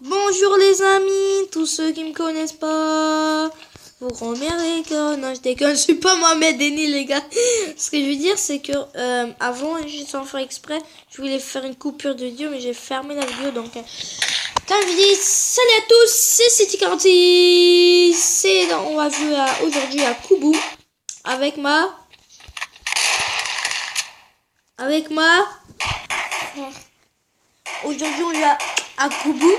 Bonjour les amis, tous ceux qui me connaissent pas. Vous remerciez les gars. Non, je déconne, je suis pas Mohamed Eni les gars. Ce que je veux dire c'est que avant, juste sans faire exprès, je voulais faire une coupure de vidéo, mais j'ai fermé la vidéo. Donc quand je dis salut à tous, c'est City46. On va jouer aujourd'hui à Koubou avec ma Aujourd'hui on joue à Koubou.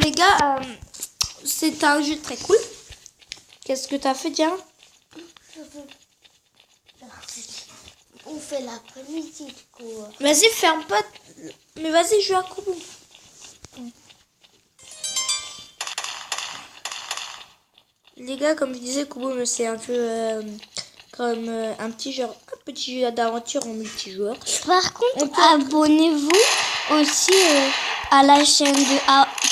Les gars, c'est un jeu très cool. Qu'est-ce que t'as fait, Diane? On fait l'après-midi, quoi. Vas-y, ferme pas. Mais vas-y, joue à Koubou. Les gars, comme je disais, Koubou, c'est un peu comme un petit jeu d'aventure en multijoueur. Par contre, abonnez-vous aussi à la chaîne de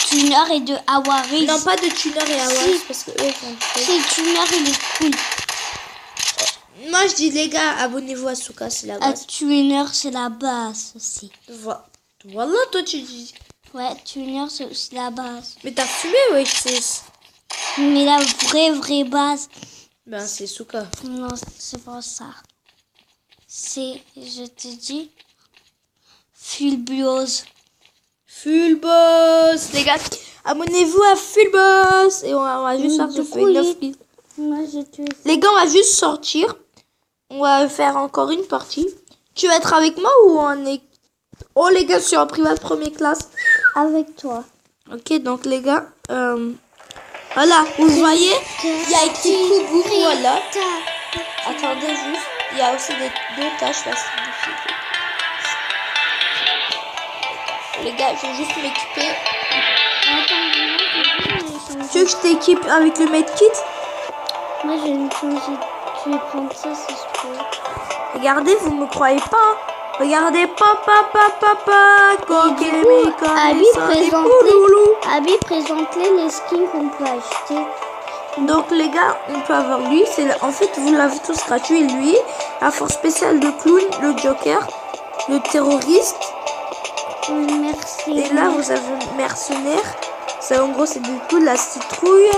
Tuner et de Awaris. Non, pas de Tuner et Awaris, parce que eux font. C'est Tuner, il est cool. Moi, je dis, les gars, abonnez-vous à Souka, c'est la base. Tuner, c'est la base aussi. Voilà, toi, tu dis. Ouais, Tuner, c'est aussi la base. Mais t'as fumé, ouais, c'est. Mais la vraie base. Ben, c'est Souka. Non, c'est pas ça. C'est, je te dis, Fulbiose. Fulboss, les gars, abonnez-vous à Fulboss. Et on va juste sortir. Les gars, on va juste sortir. On va faire encore une partie. Tu vas être avec moi ou on est... Oh les gars, je suis en privé de première classe. Avec toi. Ok, donc les gars, voilà, vous voyez, il y a écrit Koubou, voilà. Attendez juste, il y a aussi deux tâches là. Les gars, je vais juste m'équiper. Tu veux que je t'équipe avec le medkit? Moi, je vais me changer. Je vais prendre ça si je peux. Regardez, vous me croyez pas, hein? Regardez, papa, Abby, présente-les les skins qu'on peut acheter. Donc les gars, on peut avoir lui. En fait, vous l'avez tous gratuit. Lui, la force spéciale de clown, le Joker, le terroriste. Merci. Et là, vous avez mercenaire. En gros, c'est du coup la citrouille.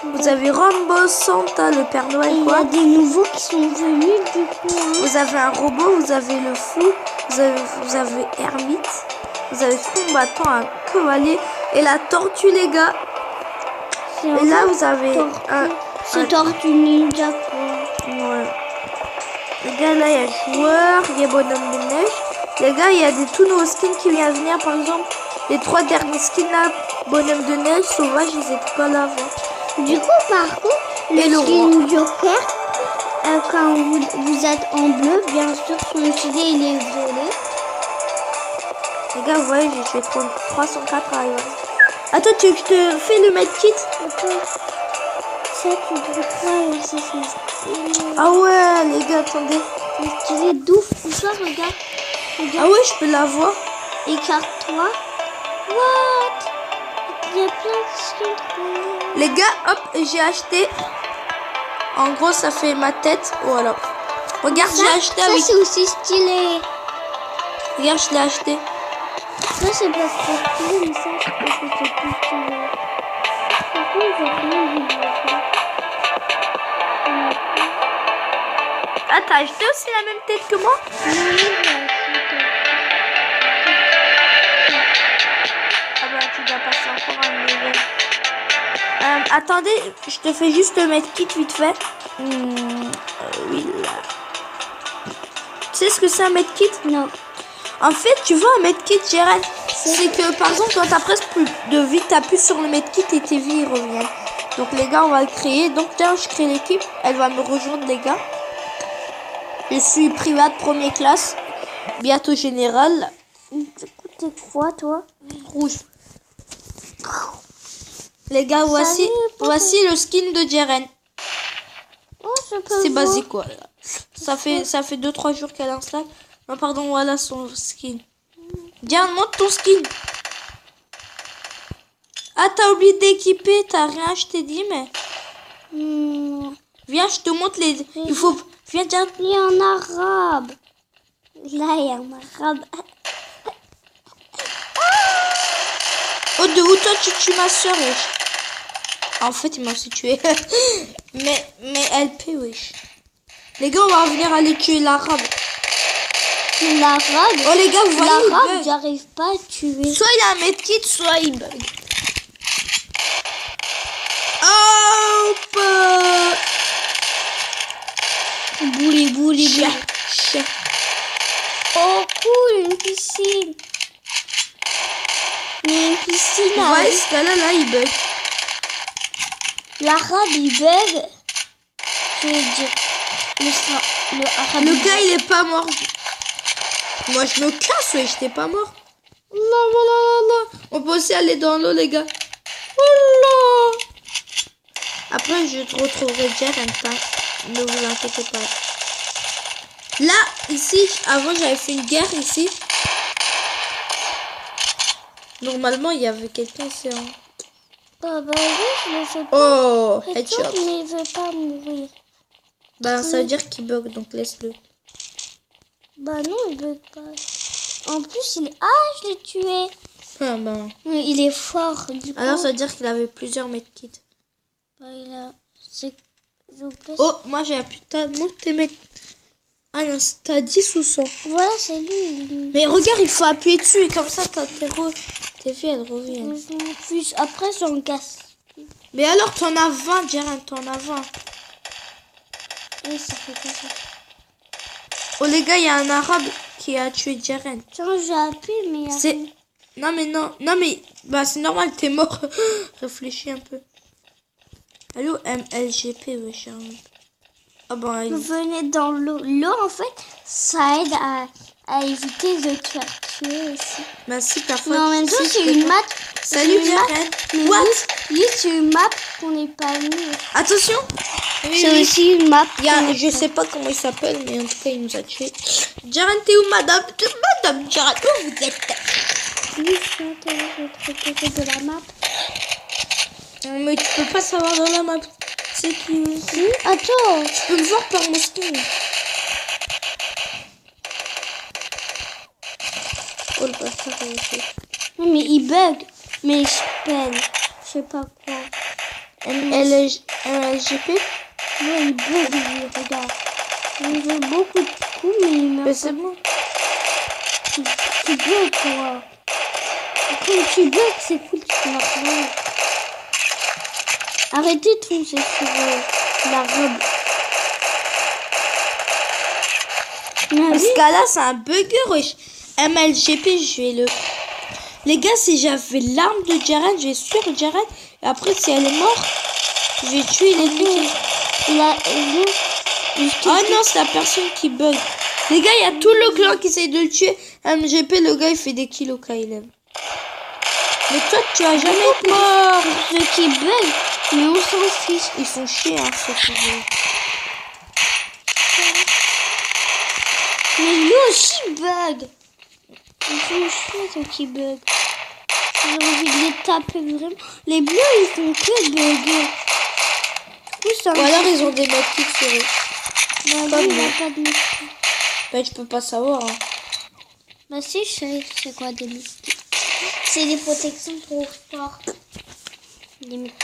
Vous avez Rambo, Santa, le Père Noël. Il y a des nouveaux qui sont venus du coup. Hein. Vous avez un robot, vous avez le fou, vous avez Hermite, vous avez combattant, un cavalier et la tortue, les gars. Et là, vous avez C'est Tortue Ninja, quoi. Ouais. Les gars, là, il y a joueur, il y a bonhomme de neige. Les gars, il y a des tout nouveaux skins qui viennent venir. Par exemple, les 3 derniers skins là, bonhomme de neige, sauvage, ils étaient pas là avant. Du coup, par contre, le skin Joker, quand vous êtes en bleu, bien sûr, son gilet, il est violet. Les gars, vous voyez, j'ai fait 304 à Iron. Attends, tu veux que je te fais le medkit? Ça, tu devrais pas, c'est ça. Ah ouais, les gars, attendez. Le stylet d'ouf, tout ça, regarde. Ah ouais, je peux l'avoir. Écarte-toi. What? Il y a plein de skins. Les gars, hop, j'ai acheté. En gros, ça fait ma tête. Voilà. Regarde, j'ai acheté ça, avec... c'est aussi stylé. Regarde, je l'ai acheté. Ça, c'est pas trop stylé, mais ça, je pense que c'est plus stylé. Par contre, j'ai rien vu de ça. Ah, t'as acheté aussi la même tête que moi? Ah bah, tu dois passer encore un level. Attendez, je te fais juste le medkit vite fait. Oui, là. Tu sais ce que c'est un medkit? Non. En fait, tu vois un medkit, Jérém, c'est que par exemple, quand t'as presque plus de vie, t'appuies sur le medkit et tes vies reviennent. Donc les gars, on va le créer. Donc tiens, je crée l'équipe. Elle va me rejoindre, les gars. Je suis privat de première classe. Bientôt général. T'es quoi, toi? Rouge. Les gars, voici le skin de Jeren. Oh, c'est basique, quoi. Ça fait 2-3 jours qu'elle installe. Non, pardon, voilà son skin. Diane, montre ton skin. Ah, t'as oublié d'équiper, t'as rien, je t'ai dit, mais... Viens, je te montre les... Il faut... Viens, Diane. Il y a un arabe. Là, il y a un arabe. Oh, de où toi tu tues ma soeur, wesh. En fait, il m'a aussi tué. mais LP, wesh. Les gars, on va revenir aller tuer l'arabe. L'arabe. Oh, les gars, vous voyez, l'arabe, j'arrive pas à tuer. Soit il a un medkit, soit il bug. Hop. Bouli, bouli, bouli. Chien. Oh, cool, une piscine. Il y a une piscine. Vous voyez ce gars-là, là, il bug. L'arabe, il bug. Je vais dire. Le gars, il est pas mort. Moi, je me casse, ouais, j'étais pas mort. Là. On peut aussi aller dans l'eau, les gars. Oh là. Après, je te retrouverai Jaren, ne vous inquiétez pas. Là, ici, avant, j'avais fait une guerre ici. Normalement, il y avait quelqu'un ici. Hein. Bah oui, je le fais pas. Oh, headshot. Mais il veut pas mourir. Bah, ça veut dire qu'il bug, donc laisse-le. Bah non, il bug pas. En plus, il est... Ah, je l'ai tué. Ah, bah. Il est fort, du coup. Alors, ça veut dire qu'il avait plusieurs medkits. Bah, il a... Oh, moi, j'ai un putain de tes mecs. Ah non, t'as 10 ou 100. Voilà, c'est lui. Mais regarde, il faut appuyer dessus et comme ça, tes filles, elles reviennent. Après, j'en casse. Mais alors, t'en as 20, Jaren, t'en as 20. Oui, ça fait quoi ça? Oh, les gars, il y a un arabe qui a tué Jaren. Tiens, j'ai appuyé, mais... C'est... Non, mais... Bah, c'est normal, t'es mort. Réfléchis un peu. Allô, MLGP, wesh. Ah bon, Vous venez dans l'eau. L'eau, en fait, ça aide à éviter de te faire tuer aussi. Bah si, parfois... Mais en même temps, c'est une map. Salut, Jaren. What? Oui, c'est une map qu'on n'est pas venu. Attention. C'est aussi une map. Je sais pas comment il s'appelle, mais en tout cas, il nous a tués. Jaren, t'es où, madame? Madame Jaren, où vous êtes? Oui, je suis à côté de la map. Mais tu peux pas savoir dans la map. C'est qui aussi? Attends. Tu peux me voir par mon skin. Oh, le bâtard, il est fait. Non, mais il bug. Mais je peine. Je sais pas quoi. MLGP? Ouais, il bug, lui, regarde. Il veut beaucoup de coups, mais il meurt. Mais c'est bon. Tu bugs, toi. Quand tu bugs, c'est cool, tu marches bien. Arrêtez de foncer sur la robe. Ce gars-là, c'est un bugger, wesh. MLGP, je vais le... Les gars, si j'avais l'arme de Jaren, je vais sur Jaren. Et après, si elle est morte, je vais tuer l'ennemi. Ah non, c'est la personne qui bug. Les gars, il y a tout le clan qui essaye de le tuer. MGP, le gars, il fait des kills au KLM. Mais toi, tu vas jamais être mort. Ceux qui bug, mais on s'en fiche. Ils font chier, hein, ceux qui bug. Mais lui aussi bug. Ils font chier ceux qui bug. J'ai envie de les taper vraiment. Les bleus, ils font que bugger. Ou alors ils ont des medkits sur eux. Bah lui, il a pas de medkits. Bah tu peux pas savoir. Hein. Bah si, je sais c'est quoi des medkits. C'est des protections trop fortes. Des medkits.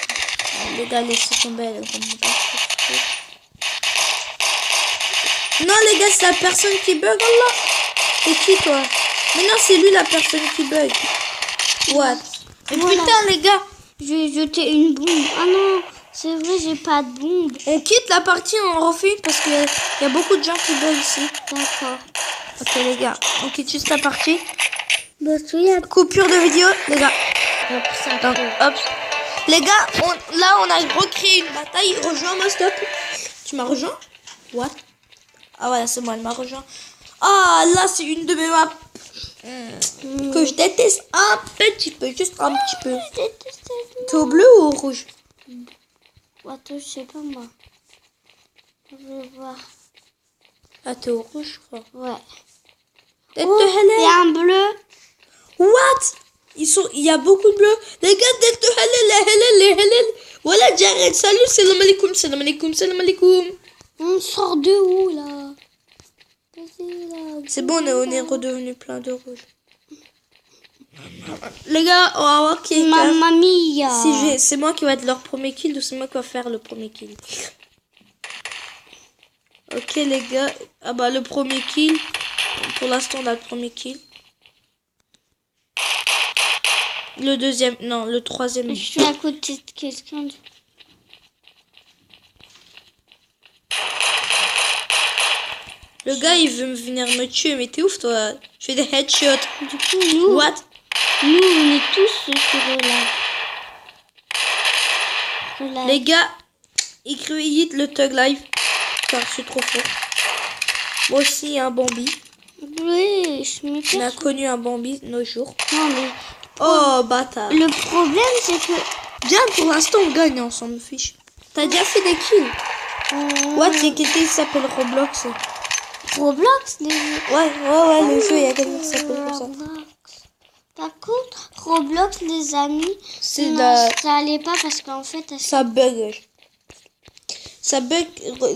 Les gars, laissez tomber. Non les gars, c'est la personne qui bug. Allah. C'est qui toi? Mais non, c'est lui la personne qui bug. What? Mais voilà. Putain les gars, je vais jeter une bombe. Ah non, c'est vrai, j'ai pas de bombe. On quitte la partie, on refait une parce qu'il y a beaucoup de gens qui bug ici. D'accord. Ok les gars, on quitte juste la partie. Bah oui. Coupure de vidéo, les gars. Donc, hop. Les gars, là on a recréé une bataille. Rejoins-moi, stop. Tu m'as rejoint? What? Ah voilà, c'est moi, elle m'a rejoint. Ah là, c'est une de mes maps. Que je déteste un petit peu, juste un petit peu. T'es au bleu ou au rouge? Attends, je sais pas moi. Je vais voir. Ah, t'es au rouge, je crois. Ouais. Il y a un bleu. What? Il y a beaucoup de bleus. Les gars, voilà, Jared, salut, salam alaikum, salam alaikum, salam alaikum. On sort de où là? C'est bon, on est redevenu plein de rouge. Les gars, on va voir qui est Mamma mia. si c'est moi qui va être leur premier kill ou c'est moi qui va faire le premier kill. Ok les gars, ah bah le premier kill. Pour l'instant on a le premier kill. Le deuxième, non le troisième. Je suis à côté de quelqu'un. Le gars il veut venir me tuer mais t'es ouf toi. Je fais des headshots. Du coup, nous, What? nous on est tous sur la... Les gars, écrivez le Thug Life. Car je suis trop fort. Moi aussi un Bambi. Oui, je me On a cache. connu un Bambi nos jours. Non, mais Oh bâtard. le problème, c'est que... Bien pour l'instant on gagne, on s'en fiche. T'as déjà fait des kills? What? C'est quelqu'un qui s'appelle Roblox. Roblox, les... Ouais, le jeu, il y a quelqu'un qui s'appelle comme ça. Roblox. Par contre, Roblox, les amis, C'est la... n'installez pas parce qu'en fait... Ça bug. Ça bug,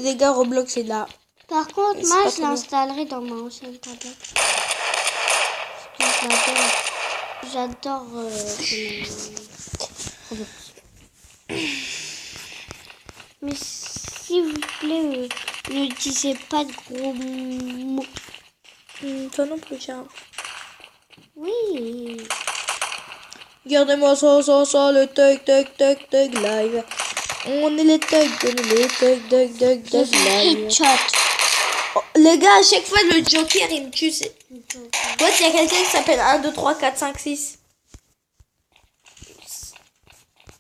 les gars, Roblox, c'est là. Par contre, C'est moi, pas je trop l'installerai dans ma ancienne tablette. Parce que j'adore Roblox. Mais s'il vous plaît, ne disez pas de gros mots. Toi non plus, tiens. Oui. Regardez-moi ça, le Thug Live. On est les thugs, live. Headshot. Oh, les gars, à chaque fois, le Joker, il me tue. Moi, il y a quelqu'un qui s'appelle 1, 2, 3, 4, 5, 6.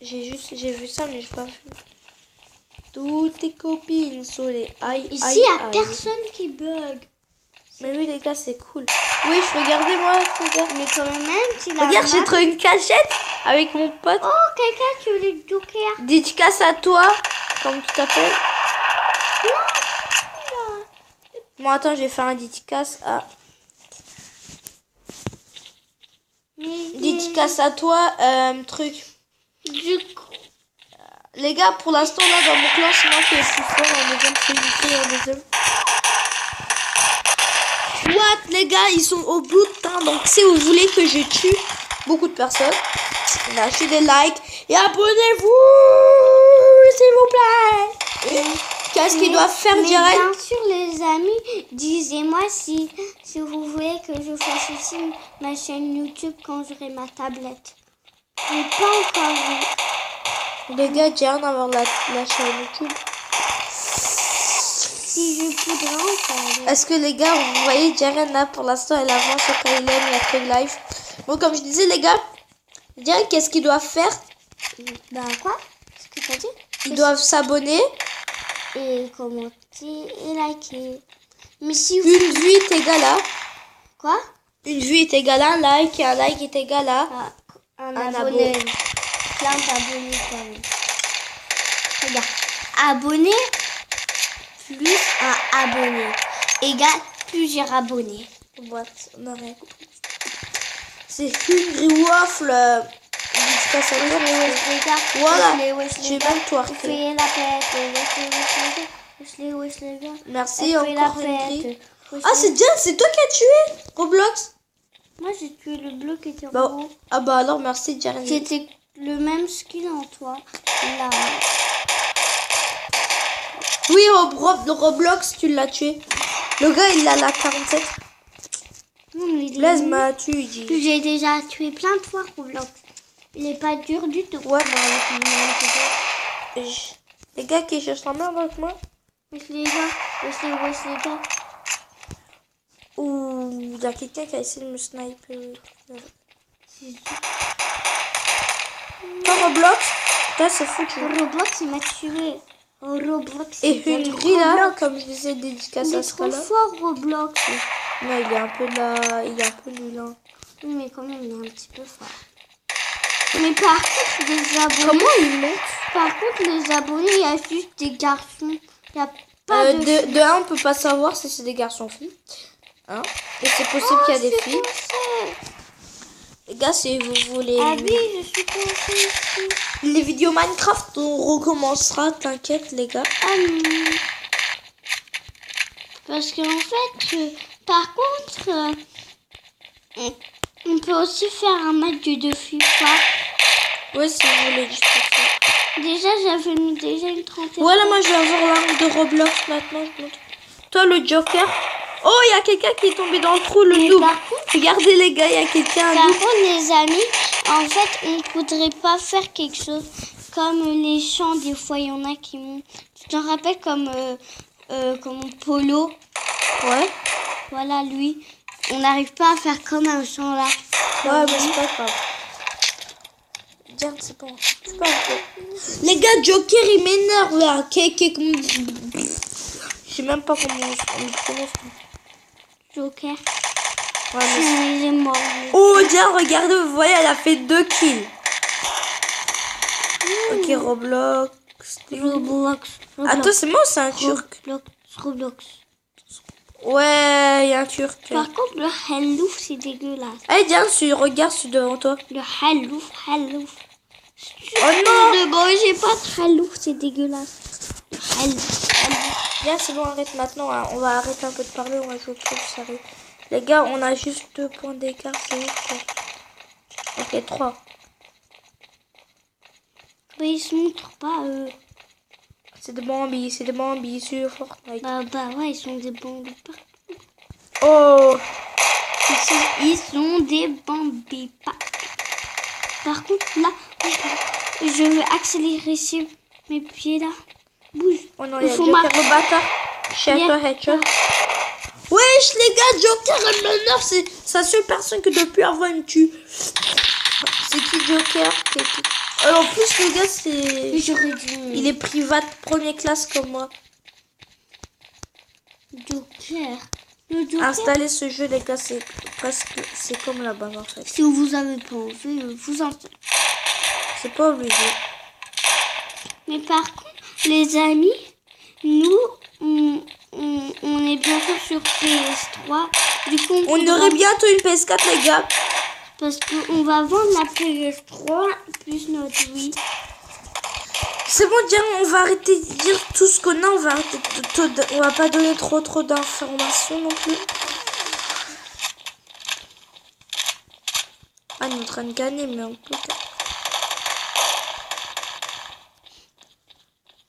J'ai vu ça, mais j'ai pas vu. Toutes tes copines sont les aïe. Ici, il n'y a personne qui bug. Mais oui, les gars, c'est cool. Oui, regardez-moi, regarde. Mais quand même, tu l'as. Regarde, j'ai trouvé une cachette avec mon pote. Oh, quelqu'un qui veut le Joker. Dédicace à toi, comme tu t'appelles. Bon, attends, je vais faire un dédicace à... Dédicace à toi, truc. Du coup, Les gars, pour l'instant, là, dans mon clan, c'est moi qui est le plus fort en deuxième, c'est Unité en deuxième. What, les gars, ils sont au bout de temps. Donc, si vous voulez que je tue beaucoup de personnes, lâchez des likes et abonnez-vous, s'il vous plaît. Qu'est-ce qu'ils doivent faire, mais direct? bien sûr, les amis, disez-moi si vous voulez que je fasse aussi ma chaîne YouTube quand j'aurai ma tablette. Je n'ai pas encore vu. Les gars, j'ai rien à voir la chaîne YouTube. Si je voudrais encore. Est-ce que les gars, vous voyez, Jaren là pour l'instant elle avance quand il aime la Thug Life. Bon, comme je disais, les gars, Jaren, qu'est-ce qu'ils doivent faire? Bah quoi? Qu'est-ce que t'as dit? Ils doivent s'abonner. Et commenter et liker. Mais si vous... Une vue est égale à. Quoi? Une vue est égale à un like et un like est égal à. Ah, un Un abonné. abo. Plein d'abonnés quand même. Regarde. Abonné plus un abonné égale plusieurs abonnés. What? On a rien compris. C'est Hungry Waffle. Dédicace à toi. Voilà. J'ai même twerké. Fais la pète. Wesh les gars. Merci Elle fait la encore Hungry. fête. Ah, c'est Jaren, c'est toi qui as tué Roblox? Moi j'ai tué le bleu qui était Bah, rouge. ah bah alors merci Jaren. C'était le même skin en toi. Là. Oui, le Roblox, tu l'as tué. Le gars, il a la 47. Non, mais Blaise m'a tué, il dit. j'ai déjà tué plein de fois Roblox. Il est pas dur du tout. Ouais, les gars qui cherchent la merde avec moi. Wesh les gars. Ou il y a quelqu'un qui a essayé de me sniper. Toi, Roblox, toi, c'est foutu. Roblox il m'a tué. Roblox Et il est Hungry, là, Roblox. comme je disais, dédicace Il à est ce trop cas-là. fort Roblox. Non, il est un peu là, il est un peu nul. Hein. Oui, mais quand même il est un petit peu fort. Mais par contre les abonnés. Comment il monte? Par contre les abonnés il y a juste des garçons. Il y a pas de filles. De un, on peut pas savoir si c'est des garçons ou filles. Hein? Et c'est possible qu'il y a des filles. Les gars, si vous voulez Ah oui, je suis coincée ici. les vidéos Minecraft, on recommencera, t'inquiète les gars. Ah non. Parce qu'en fait, par contre, On peut aussi faire un match de FIFA. Ouais, si vous voulez, je peux faire. Déjà, j'avais mis déjà une trentaine. Voilà, moi je vais avoir l'arme de Roblox maintenant. Je montre. Toi, le Joker. Oh, il y a quelqu'un qui est tombé dans le trou, le double. Par contre, Regardez les gars, il y a quelqu'un. par contre, les amis, en fait, on ne faudrait pas faire quelque chose comme les chants. Des fois, il y en a qui montent. Tu te rappelles comme Polo. Ouais. Voilà, lui. On n'arrive pas à faire comme un chant là. Ouais, mais c'est pas grave. Regarde, c'est bon. C'est pas grave. Les gars, Joker, il m'énerve là. Je sais même pas comment on le prononce. Joker. Ouais, mais Il est mort. oh, tiens, regardez, vous voyez, elle a fait 2 kills. Ok, Roblox. Roblox. Attends, c'est moi ou c'est un turc? Roblox. Ouais, il y a un turc. Par contre, le Hellouf, c'est dégueulasse. Allez, tiens, regarde celui devant toi. Le Hellouf. Oh non! Bon, j'ai pas de Hellouf, c'est dégueulasse. Le Hellouf. Bien, c'est bon, arrête maintenant. Hein. On va arrêter un peu de parler, on va jouer au truc sérieux. Les gars, on a juste 2 points d'écart, c'est juste. Ok, 3. Mais ils se montrent pas, eux. C'est des bambis sur Fortnite. Bah ouais, ils sont des bambis partout. Oh! Ils sont des bambis partout. Par contre, là, je veux accélérer sur mes pieds là. Bouge. Oh non, il y a Joker le bâtard. Shatter headshot. Wesh les gars, Joker elle m'énerve. C'est sa seule personne que depuis avant il me tue. C'est qui Joker? En plus le gars c'est... J'aurais dit... Il est privat première classe comme moi. Joker. Le Joker. Installer ce jeu les gars c'est presque... C'est comme la base en fait. Si vous avez pas envie, vous en... C'est pas obligé. Mais par contre, les amis, nous, on est bientôt sur PS3. Du coup, on aurait bientôt une PS4 les gars. Parce qu'on va vendre la PS3 plus notre Wii. C'est bon, Diane, on va arrêter de dire tout ce qu'on a. On va pas donner trop d'informations non plus. Ah, on est en train de gagner, mais on peut...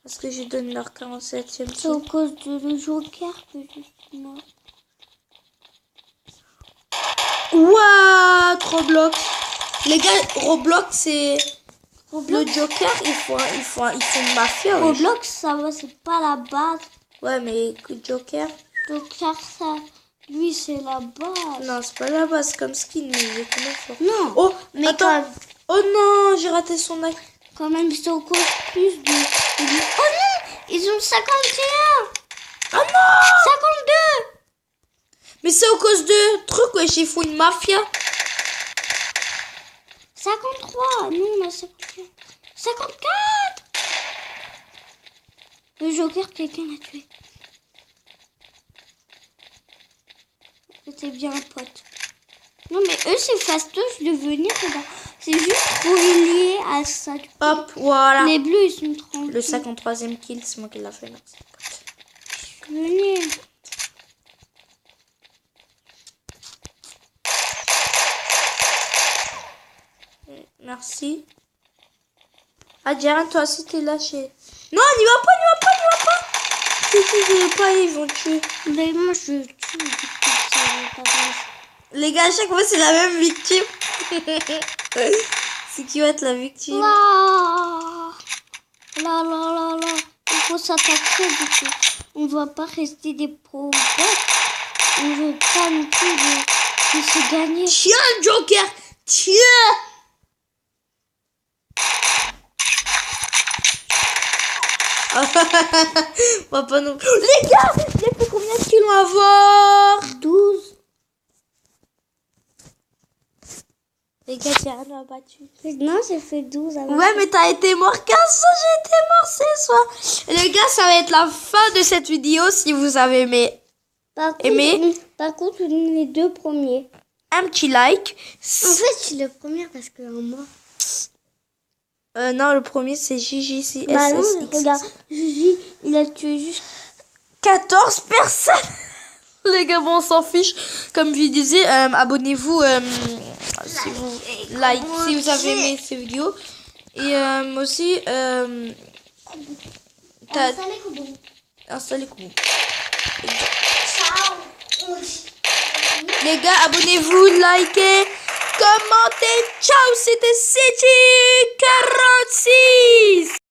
Parce que je donne leur 47e. C'est à cause de le Joker que je suis mort. Ouah, Roblox. Les gars, Roblox, c'est... Le Joker, il faut une mafia. Roblox, ça va, c'est pas la base. Ouais, mais Joker... Joker, ça... Lui, c'est la base. Non, c'est pas la base, comme skin, mais il est quand même fort. Non, oh, mais attends. Oh non, j'ai raté son œil. Quand même, c'est encore plus de... Oh non, ils ont 51. Oh non 52. Mais c'est à cause de trucs, wesh, il faut une mafia. 53. Nous, on a 54. 54. Le Joker, quelqu'un l'a tué. C'était bien un pote. Non, mais eux, c'est fastoche de venir là. C'est juste pour lier à ça. Hop, voilà. Les bleus, ils sont tranquilles. Le 53e kill, c'est moi qui l'a fait. Merci. Venez. Merci. Ah, Diane, toi aussi, t'es lâché. Non, n'y va pas. Si tu veux pas, ils vont tuer. Mais moi, je tue. Les gars, à chaque fois, c'est la même victime. C'est qui va être la victime? Là. Il faut s'attaquer du coup. On ne va pas rester des pauvres. On ne veut pas non plus de se gagner. Tiens, Joker. Tiens. On va pas non plus. Les gars, il y a plus combien de kills on va avoir? 12. Les gars, Diane m'a battu. Non, j'ai fait 12. Ouais, mais t'as été mort 15 fois, j'ai été mort 16 fois. Les gars, ça va être la fin de cette vidéo si vous avez aimé. Par contre, les 2 premiers. Un petit like. En fait, je suis le premier parce que moi. Non, le premier c'est JJCSSX. Bah non, regarde, Gigi, il a tué juste 14 personnes. Les gars, bon, on s'en fiche. Comme je disais, abonnez-vous si vous like, si vous avez aimé ces vidéos. Et aussi, installez Kubo. Ciao. Les gars, abonnez-vous, likez, commentez. Ciao, c'était City 46.